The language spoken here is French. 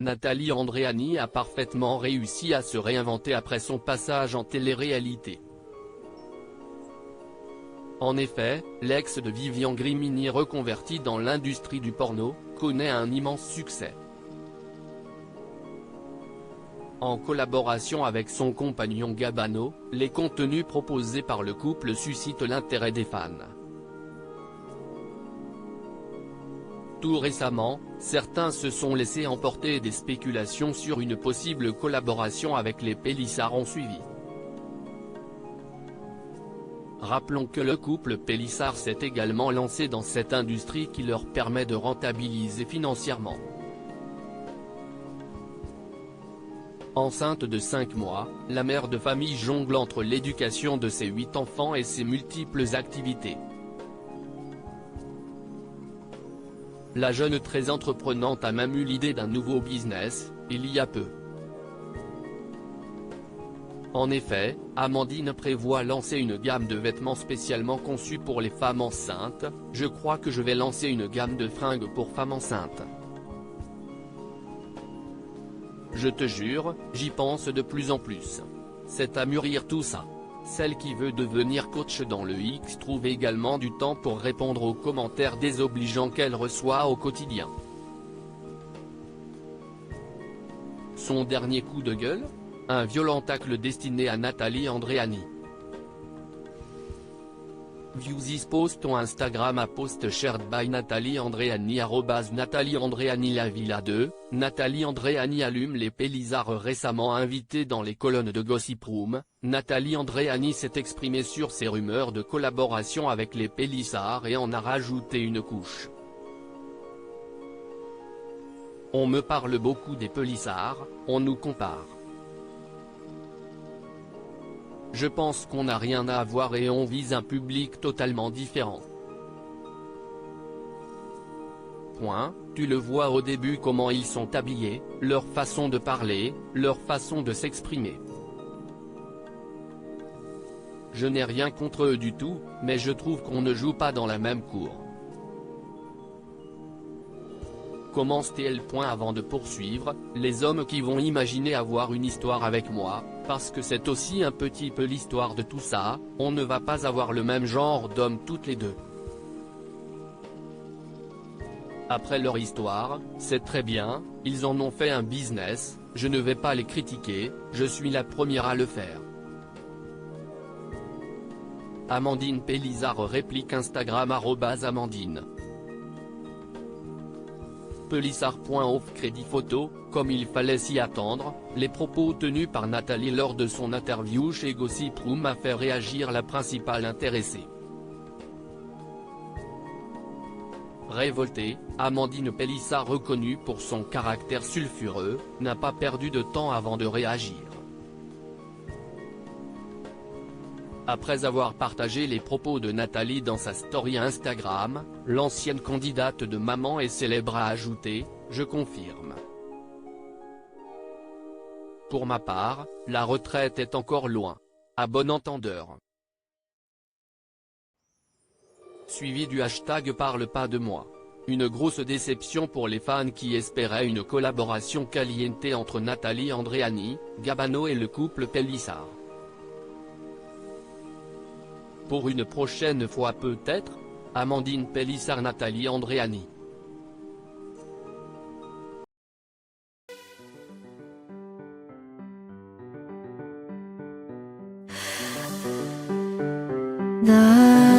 Nathalie Andréani a parfaitement réussi à se réinventer après son passage en télé-réalité. En effet, l'ex de Vivian Grimini reconverti dans l'industrie du porno, connaît un immense succès. En collaboration avec son compagnon Gabano, les contenus proposés par le couple suscitent l'intérêt des fans. Tout récemment, certains se sont laissés emporter et des spéculations sur une possible collaboration avec les Pélissard ont suivi. Rappelons que le couple Pélissard s'est également lancé dans cette industrie qui leur permet de rentabiliser financièrement. Enceinte de 5 mois, la mère de famille jongle entre l'éducation de ses 8 enfants et ses multiples activités. La jeune très entreprenante a même eu l'idée d'un nouveau business, il y a peu. En effet, Amandine prévoit lancer une gamme de vêtements spécialement conçus pour les femmes enceintes. Je crois que je vais lancer une gamme de fringues pour femmes enceintes. Je te jure, j'y pense de plus en plus. C'est à mûrir tout ça. Celle qui veut devenir coach dans le X trouve également du temps pour répondre aux commentaires désobligeants qu'elle reçoit au quotidien. Son dernier coup de gueule ? Un violent tacle destiné à Nathalie Andréani. View this post on Instagram a post shared by Nathalie Andréani @Nathalie Andréani La Villa 2, Nathalie Andréani allume les Pélissard récemment invitée dans les colonnes de Gossip Room. Nathalie Andréani s'est exprimée sur ces rumeurs de collaboration avec les Pélissard et en a rajouté une couche. On me parle beaucoup des Pélissard, on nous compare. Je pense qu'on n'a rien à voir et on vise un public totalement différent. Tu le vois au début comment ils sont habillés, leur façon de parler, leur façon de s'exprimer. Je n'ai rien contre eux du tout, mais je trouve qu'on ne joue pas dans la même cour. Commence-t-elle avant de poursuivre, les hommes qui vont imaginer avoir une histoire avec moi, parce que c'est aussi un petit peu l'histoire de tout ça, on ne va pas avoir le même genre d'hommes toutes les deux. Après leur histoire, c'est très bien, ils en ont fait un business, je ne vais pas les critiquer, je suis la première à le faire. Amandine Pélissard réplique Instagram @Amandine. Pélissard.off crédit photo, comme il fallait s'y attendre, les propos tenus par Nathalie lors de son interview chez Gossip Room a fait réagir la principale intéressée. Révoltée, Amandine Pélissard reconnue pour son caractère sulfureux, n'a pas perdu de temps avant de réagir. Après avoir partagé les propos de Nathalie dans sa story Instagram, l'ancienne candidate de Maman et Célèbre a ajouté « Je confirme. Pour ma part, la retraite est encore loin. À bon entendeur. » Suivi du hashtag Parle pas de moi. Une grosse déception pour les fans qui espéraient une collaboration caliente entre Nathalie Andréani, Gabano et le couple Pélissard. Pour une prochaine fois peut-être ? Amandine Pélissard Nathalie Andréani. 나